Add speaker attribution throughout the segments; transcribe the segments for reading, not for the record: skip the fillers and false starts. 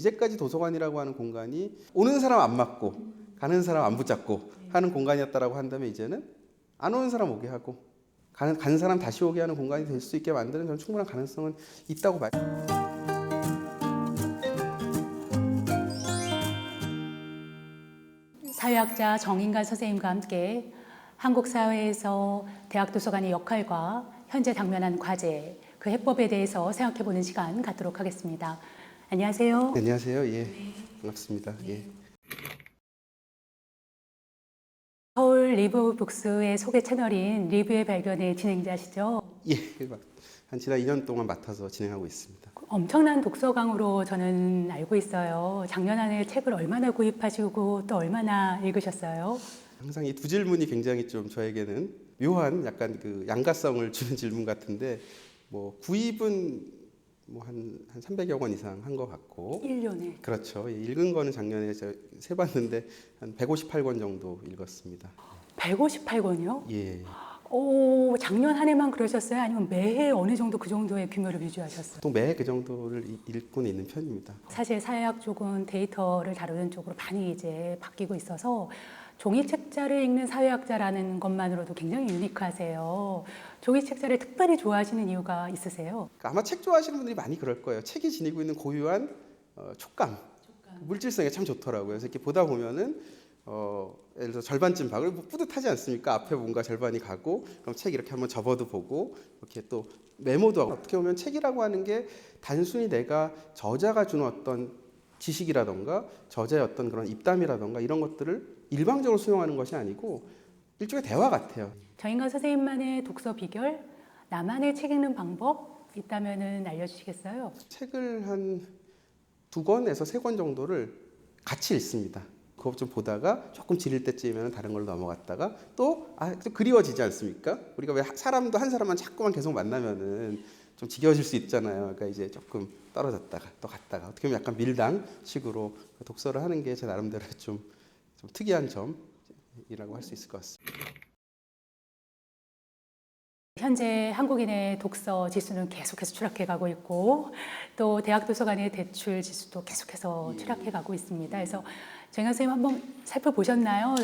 Speaker 1: 이제까지 도서관이라고 하는 공간이 오는 사람 안 맞고 가는 사람 안 붙잡고 하는 공간이었다라고 한다면 이제는 안 오는 사람 오게 하고 간 사람 다시 오게 하는 공간이 될 수 있게 만드는 저는 충분한 가능성은 있다고 봐요.
Speaker 2: 사회학자 정인관 선생님과 함께 한국 사회에서 대학 도서관의 역할과 현재 당면한 과제, 그 해법에 대해서 생각해보는 시간 갖도록 하겠습니다. 안녕하세요.
Speaker 1: 네, 안녕하세요. 예, 반갑습니다. 예.
Speaker 2: 서울 리뷰북스의 소개 채널인 리뷰의 발견의 진행자시죠?
Speaker 1: 예, 한 지난 2년 동안 맡아서 진행하고 있습니다.
Speaker 2: 엄청난 독서광으로 저는 알고 있어요. 작년 한 해 책을 얼마나 구입하시고 또 얼마나 읽으셨어요?
Speaker 1: 항상 이 두 질문이 굉장히 좀 저에게는 묘한 약간 그 양가성을 주는 질문 같은데, 뭐 구입은 뭐 한 300여 권 이상 한 것 같고,
Speaker 2: 1년에.
Speaker 1: 그렇죠. 읽은 거는 작년에 제가 세봤는데 한 158권 정도 읽었습니다.
Speaker 2: 158권이요?
Speaker 1: 예.
Speaker 2: 오, 작년 한 해만 그러셨어요? 아니면 매해 어느 정도 그 정도의 규모를 유지하셨어요?
Speaker 1: 보통 매해 그 정도를 읽고는 있는 편입니다.
Speaker 2: 사실 사회학 쪽은 데이터를 다루는 쪽으로 많이 이제 바뀌고 있어서 종이 책자를 읽는 사회학자라는 것만으로도 굉장히 유니크하세요. 종이 책자를 특별히 좋아하시는 이유가 있으세요?
Speaker 1: 그러니까 아마 책 좋아하시는 분들이 많이 그럴 거예요. 책이 지니고 있는 고유한 촉감, 물질성이 참 좋더라고요. 그래서 이렇게 보다 보면은 예를 들어 절반쯤 박을 뿌듯하지 않습니까? 앞에 뭔가 절반이 가고, 그럼 책 이렇게 한번 접어도 보고, 이렇게 또 메모도 하고. 어떻게 보면 책이라고 하는 게 단순히 내가 저자가 주는 어떤 지식이라던가 저자의 어떤 그런 입담이라던가 이런 것들을 일방적으로 수용하는 것이 아니고 일종의 대화 같아요.
Speaker 2: 정인관 선생님만의 독서 비결, 나만의 책 읽는 방법 있다면은 알려주시겠어요?
Speaker 1: 책을 한 2권에서 3권 정도를 같이 읽습니다. 그거 좀 보다가 조금 지릴 때쯤이면 다른 걸로 넘어갔다가 또 그리워지지 않습니까? 우리가 왜 사람도 한 사람만 자꾸만 계속 만나면은 좀 지겨워질 수 있잖아요. 그러니까 이제 조금 떨어졌다가 또 갔다가 어떻게 보면 약간 밀당식으로 독서를 하는 게 제 나름대로 좀 특이한 점이라고 할 수 있을 것 같습니다.
Speaker 2: 현재 한국인의 독서 지수는 계속해서 추락해가고 있고 또 대학 도서관의 대출 지수도 계속해서 추락해가고 있습니다. 그래서 정인관 선생님 한번 살펴보셨나요?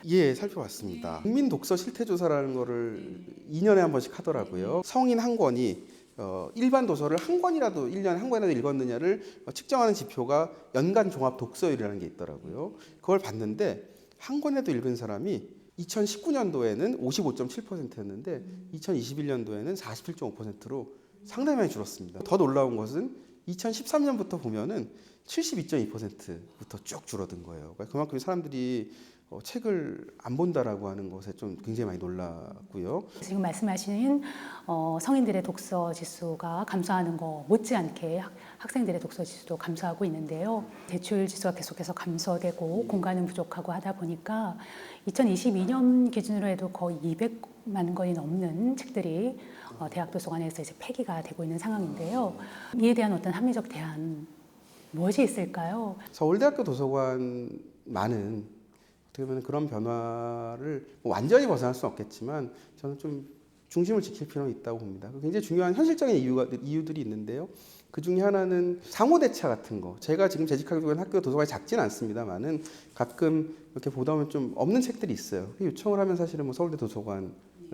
Speaker 1: 예, 살펴봤습니다. 국민 독서 실태 조사라는 거를 2년에 한 번씩 하더라고요. 성인 한 권이 일반 도서를 한 권이라도 1년에 한 권이라도 읽었느냐를 측정하는 지표가 연간 종합 독서율이라는 게 있더라고요. 그걸 봤는데 한 권에도 읽은 사람이 2019년도에는 55.7%였는데 2021년도에는 47.5%로 상당히 많이 줄었습니다. 더 놀라운 것은 2013년부터 보면은 72.2%부터 쭉 줄어든 거예요. 그러니까 그만큼 사람들이 책을 안 본다라고 하는 것에 좀 굉장히 많이 놀랐고요.
Speaker 2: 지금 말씀하시는 성인들의 독서 지수가 감소하는 거 못지않게 학생들의 독서 지수도 감소하고 있는데요. 대출 지수가 계속해서 감소되고 공간은 부족하고 하다 보니까 2022년 기준으로 해도 거의 200만 권이 넘는 책들이 대학 도서관에서 이제 폐기가 되고 있는 상황인데요. 이에 대한 어떤 합리적 대안 무엇이 있을까요?
Speaker 1: 서울대학교 도서관만은 어떻게 보면 그런 변화를 완전히 벗어날 수는 없겠지만 저는 좀 중심을 지킬 필요는 있다고 봅니다. 굉장히 중요한 현실적인 이유들이 있는데요. 그 중에 하나는 상호대차 같은 거. 제가 지금 재직하고 있는 학교 도서관이 작지는 않습니다만은 가끔 이렇게 보다 보면 좀 없는 책들이 있어요. 요청을 하면 사실은 뭐 서울대 도서관을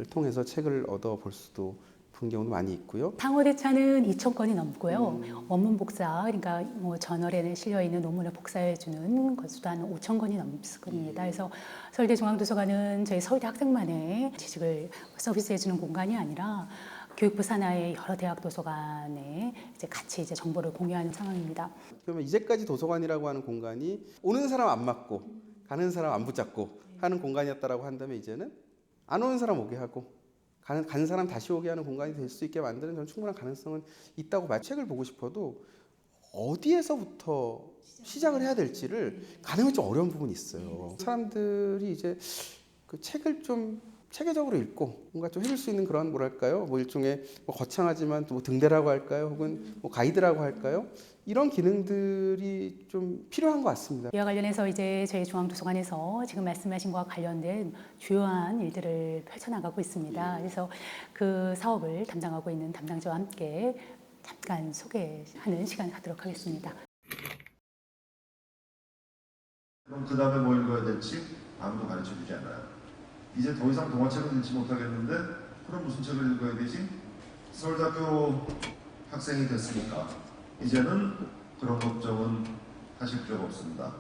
Speaker 1: 통해서 책을 얻어 볼 수도 그런 경우도 많이 있고요.
Speaker 2: 상호대차는 2,000건이 넘고요. 원문 복사, 그러니까 뭐 저널에 실려 있는 논문을 복사해주는 것수도 한 5,000건이 넘습니다. 그래서 서울대 중앙도서관은 저희 서울대 학생만의 지식을 서비스해주는 공간이 아니라 교육부 산하의 여러 대학 도서관에 이제 같이 이제 정보를 공유하는 상황입니다.
Speaker 1: 그러면 이제까지 도서관이라고 하는 공간이 오는 사람 안 맞고 가는 사람 안 붙잡고 하는 공간이었다라고 한다면 이제는 안 오는 사람 오게 하고 간 사람 다시 오게 하는 공간이 될 수 있게 만드는 저는 충분한 가능성은 있다고 봐요. 책을 보고 싶어도 어디에서부터 시작을 해야 될지를 가늠이 좀 어려운 부분이 있어요. 사람들이 이제 그 책을 좀 체계적으로 읽고 뭔가 좀 해줄 수 있는 그런 뭐랄까요? 뭐 일종의 뭐 거창하지만 또 뭐 등대라고 할까요? 혹은 뭐 가이드라고 할까요? 이런 기능들이 좀 필요한 것 같습니다.
Speaker 2: 이와 관련해서 이제 저희 중앙도서관에서 지금 말씀하신 것과 관련된 주요한 일들을 펼쳐나가고 있습니다. 그래서 그 사업을 담당하고 있는 담당자와 함께 잠깐 소개하는 시간을 갖도록 하겠습니다.
Speaker 3: 그럼 그 다음에 뭐 읽어야 될지 아무도 가르쳐주지 않아요. 이제 더 이상 동화책을 읽지 못하겠는데 그럼 무슨 책을 읽어야 되지? 서울대학교 학생이 됐으니까 이제는 그런 걱정은 하실 필요가 없습니다.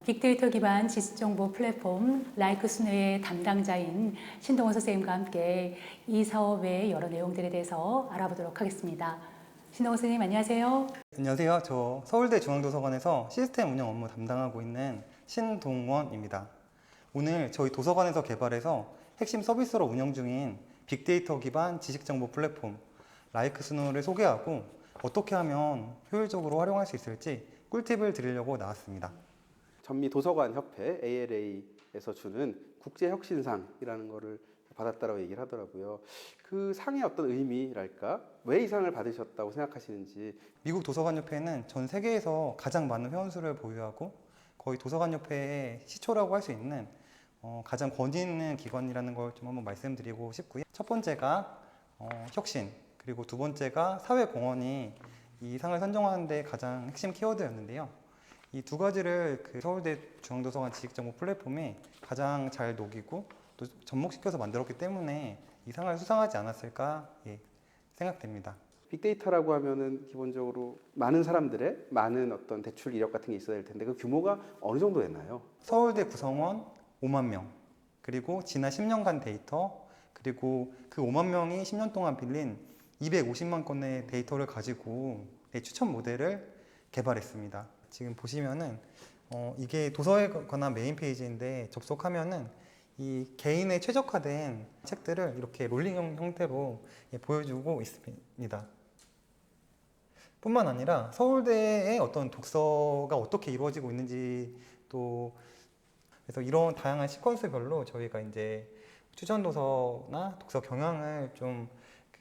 Speaker 2: 빅데이터 기반 지식정보 플랫폼 라이크 스노의 담당자인 신동원 선생님과 함께 이 사업의 여러 내용들에 대해서 알아보도록 하겠습니다. 신동원 선생님 안녕하세요.
Speaker 4: 안녕하세요. 저 서울대 중앙도서관에서 시스템 운영 업무 담당하고 있는 신동원입니다. 오늘 저희 도서관에서 개발해서 핵심 서비스로 운영 중인 빅데이터 기반 지식정보 플랫폼 라이크 스노를 소개하고 어떻게 하면 효율적으로 활용할 수 있을지 꿀팁을 드리려고 나왔습니다.
Speaker 1: 전미 도서관 협회 ALA에서 주는 국제혁신상이라는 거를 받았다라고 얘기를 하더라고요. 그 상의 어떤 의미랄까? 왜 이 상을 받으셨다고 생각하시는지.
Speaker 4: 미국 도서관협회는 전 세계에서 가장 많은 회원수를 보유하고 거의 도서관협회의 시초라고 할 수 있는 가장 권위 있는 기관이라는 걸 좀 한번 말씀드리고 싶고요. 첫 번째가 혁신, 그리고 두 번째가 사회공헌이 이 상을 선정하는 데 가장 핵심 키워드였는데요. 이 두 가지를 그 서울대 중앙도서관 지식정보 플랫폼이 가장 잘 녹이고 또 접목시켜서 만들었기 때문에 이 상을 수상하지 않았을까 생각됩니다.
Speaker 1: 빅데이터라고 하면은 기본적으로 많은 사람들의 많은 어떤 대출 이력 같은 게 있어야 될 텐데 그 규모가 어느 정도 되나요?
Speaker 4: 서울대 구성원 5만 명, 그리고 지난 10년간 데이터, 그리고 그 5만 명이 10년 동안 빌린 250만 건의 데이터를 가지고 추천 모델을 개발했습니다. 지금 보시면은 이게 도서에 관한 메인 페이지인데 접속하면은 이 개인에 최적화된 책들을 이렇게 롤링 형태로 보여주고 있습니다. 뿐만 아니라 서울대의 어떤 독서가 어떻게 이루어지고 있는지 또 그래서 이런 다양한 시퀀스별로 저희가 이제 추천 도서나 독서 경향을 좀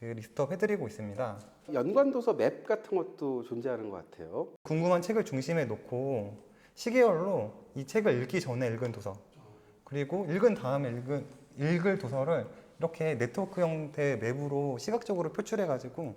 Speaker 4: 그 리스트업 해드리고 있습니다.
Speaker 1: 연관도서 맵 같은 것도 존재하는 것 같아요.
Speaker 4: 궁금한 책을 중심에 놓고 시계열로 이 책을 읽기 전에 읽은 도서, 그리고 읽은 다음에 읽을 도서를 이렇게 네트워크 형태의 맵으로 시각적으로 표출해가지고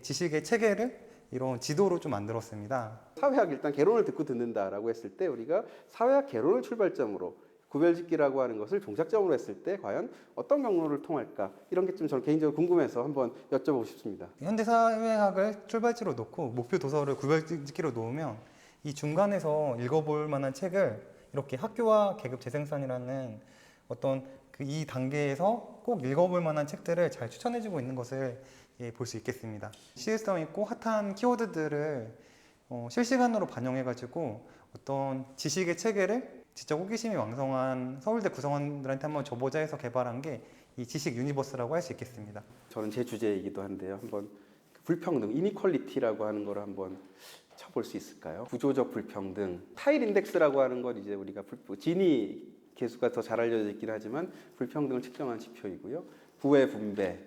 Speaker 4: 지식의 체계를 이런 지도로 좀 만들었습니다.
Speaker 1: 사회학 일단 개론을 듣고 듣는다라고 했을 때 우리가 사회학 개론을 출발점으로 구별짓기라고 하는 것을 종착점으로 했을 때 과연 어떤 경로를 통할까? 이런 게 좀 저는 개인적으로 궁금해서 한번 여쭤보고 싶습니다.
Speaker 4: 현대사회학을 출발지로 놓고 목표 도서를 구별짓기로 놓으면 이 중간에서 읽어볼 만한 책을 이렇게 학교와 계급 재생산이라는 어떤 그 이 단계에서 꼭 읽어볼 만한 책들을 잘 추천해주고 있는 것을 볼 수 있겠습니다. 시일성 있고 핫한 키워드들을 실시간으로 반영해가지고 어떤 지식의 체계를 진짜 호기심이 왕성한 서울대 구성원들한테 한번 줘보자 해서 개발한 게 이 지식 유니버스라고 할 수 있겠습니다.
Speaker 1: 저는 제 주제이기도 한데요. 한번 불평등, 이니퀄리티라고 하는 걸 한번 쳐볼 수 있을까요? 구조적 불평등, 타일 인덱스라고 하는 건 이제 우리가 지니 계수가 더 잘 알려져 있긴 하지만 불평등을 측정한 지표이고요. 부의 분배,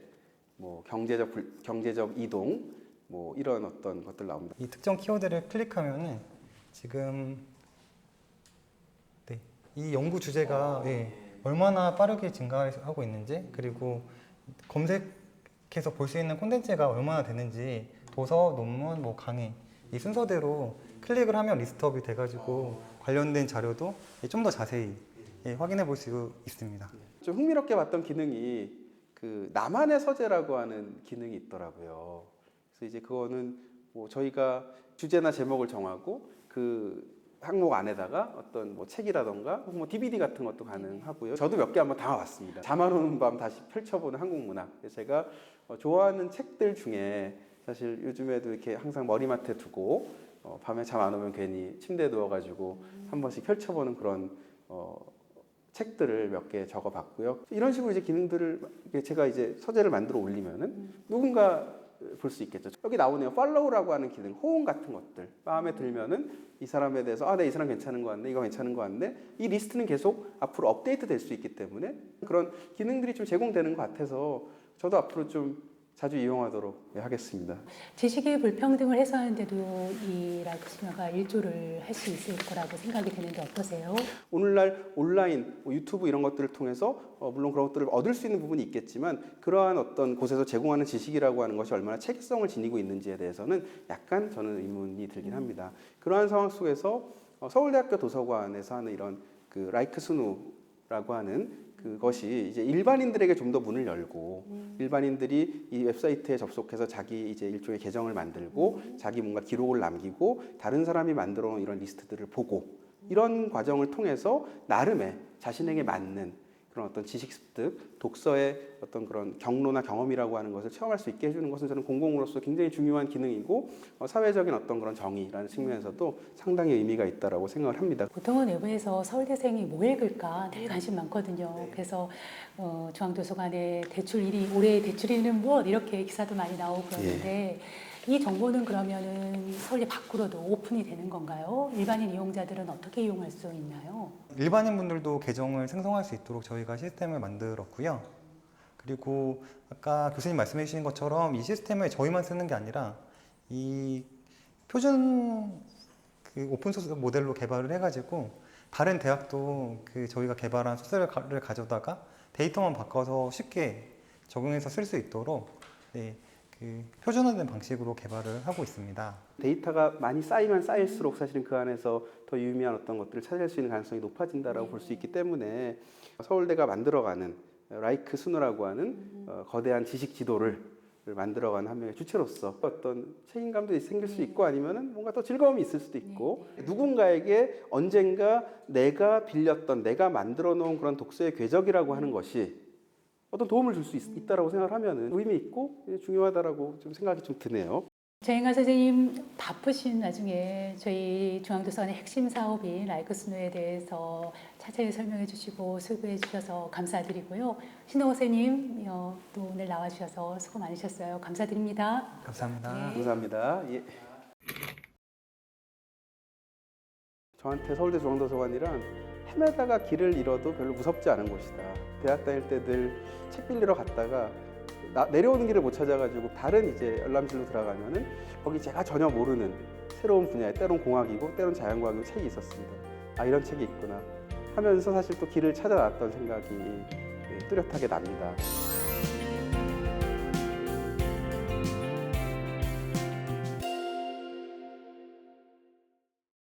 Speaker 1: 뭐 경제적 이동, 뭐 이런 어떤 것들 나옵니다.
Speaker 4: 이 특정 키워드를 클릭하면은 지금 이 연구 주제가 얼마나 빠르게 증가하고 있는지, 그리고 검색해서 볼 수 있는 콘텐츠가 얼마나 되는지, 도서, 논문, 뭐 강의 이 순서대로 클릭을 하면 리스트업이 돼가지고 관련된 자료도 좀 더 자세히 확인해 볼 수 있습니다.
Speaker 1: 좀 흥미롭게 봤던 기능이 그 나만의 서재라고 하는 기능이 있더라고요. 그래서 이제 그거는 뭐 저희가 주제나 제목을 정하고 그 항목 안에다가 어떤 뭐 책이라던가 혹은 뭐 DVD 같은 것도 가능하고요. 저도 몇 개 한번 담아봤습니다. 잠안 오는 밤 다시 펼쳐보는 한국 문학. 제가 좋아하는 책들 중에 사실 요즘에도 이렇게 항상 머리맡에 두고 밤에 잠 안 오면 괜히 침대에 누워가지고 한 번씩 펼쳐보는 그런 책들을 몇 개 적어봤고요. 이런 식으로 이제 기능들을 제가 이제 서재를 만들어 올리면은 누군가 볼 수 있겠죠. 여기 나오네요. 팔로우라고 하는 기능, 호응 같은 것들 마음에 들면은 이 사람에 대해서 네, 이 사람 괜찮은 거 같네, 이거 괜찮은 거 같네. 이 리스트는 계속 앞으로 업데이트 될 수 있기 때문에 그런 기능들이 좀 제공되는 것 같아서 저도 앞으로 좀 자주 이용하도록 하겠습니다.
Speaker 2: 지식의 불평등을 해소하는데도 이 라이크스누가 일조를 할 수 있을 거라고 생각이 드는데 어떠세요?
Speaker 1: 오늘날 온라인, 유튜브 이런 것들을 통해서 물론 그런 것들을 얻을 수 있는 부분이 있겠지만 그러한 어떤 곳에서 제공하는 지식이라고 하는 것이 얼마나 체계성을 지니고 있는지에 대해서는 약간 저는 의문이 들긴 합니다. 그러한 상황 속에서 서울대학교 도서관에서 하는 이런 그 라이크스누라고 하는 그것이 이제 일반인들에게 좀 더 문을 열고 일반인들이 이 웹사이트에 접속해서 자기 이제 일종의 계정을 만들고 자기 뭔가 기록을 남기고 다른 사람이 만들어 놓은 이런 리스트들을 보고 이런 과정을 통해서 나름의 자신에게 맞는 그런 어떤 지식 습득, 독서의 어떤 그런 경로나 경험이라고 하는 것을 체험할 수 있게 해주는 것은 저는 공공으로서 굉장히 중요한 기능이고 사회적인 어떤 그런 정의라는 측면에서도 상당히 의미가 있다라고 생각을 합니다.
Speaker 2: 보통은 외부에서 서울대생이 뭐 읽을까 늘 관심 많거든요. 그래서 중앙도서관에 대출 1위, 올해 대출 1위는 무엇 이렇게 기사도 많이 나오고 그러는데 이 정보는 그러면은 서울대 밖으로도 오픈이 되는 건가요? 일반인 이용자들은 어떻게 이용할 수 있나요?
Speaker 4: 일반인 분들도 계정을 생성할 수 있도록 저희가 시스템을 만들었고요. 그리고 아까 교수님 말씀해 주신 것처럼 이 시스템을 저희만 쓰는 게 아니라 이 표준 그 오픈소스 모델로 개발을 해가지고 다른 대학도 그 저희가 개발한 소스를 가져다가 데이터만 바꿔서 쉽게 적용해서 쓸 수 있도록 그 표준화된 방식으로 개발을 하고 있습니다.
Speaker 1: 데이터가 많이 쌓이면 쌓일수록 사실은 그 안에서 더 유의미한 어떤 것들을 찾을 수 있는 가능성이 높아진다라고 볼 수 있기 때문에 서울대가 만들어가는 라이크스누라고 하는 거대한 지식 지도를 만들어가는 한 명의 주체로서 어떤 책임감도 생길 수 있고 아니면은 뭔가 또 즐거움이 있을 수도 있고 누군가에게 언젠가 내가 빌렸던 내가 만들어 놓은 그런 독서의 궤적이라고 하는 것이 어떤 도움을 줄 수 있다라고 생각하면은 의미 있고 중요하다라고 좀 생각이 좀 드네요.
Speaker 2: 정인관 선생님 바쁘신 와중에 저희 중앙도서관의 핵심 사업인 라이크스누에 대해서 자세히 설명해 주시고 수고해 주셔서 감사드리고요. 신동호 선생님 또 오늘 나와 주셔서 수고 많으셨어요. 감사드립니다.
Speaker 4: 감사합니다.
Speaker 2: 네.
Speaker 1: 감사합니다. 예. 저한테 서울대 중앙도서관이란 헤매다가 길을 잃어도 별로 무섭지 않은 곳이다. 대학 다닐 때 늘 책 빌리러 갔다가 내려오는 길을 못 찾아가지고 다른 이제 열람실로 들어가면은 거기 제가 전혀 모르는 새로운 분야의 때론 공학이고 때론 자연과학이고 책이 있었습니다. 아 이런 책이 있구나 하면서 사실 또 길을 찾아 나왔던 생각이 뚜렷하게 납니다.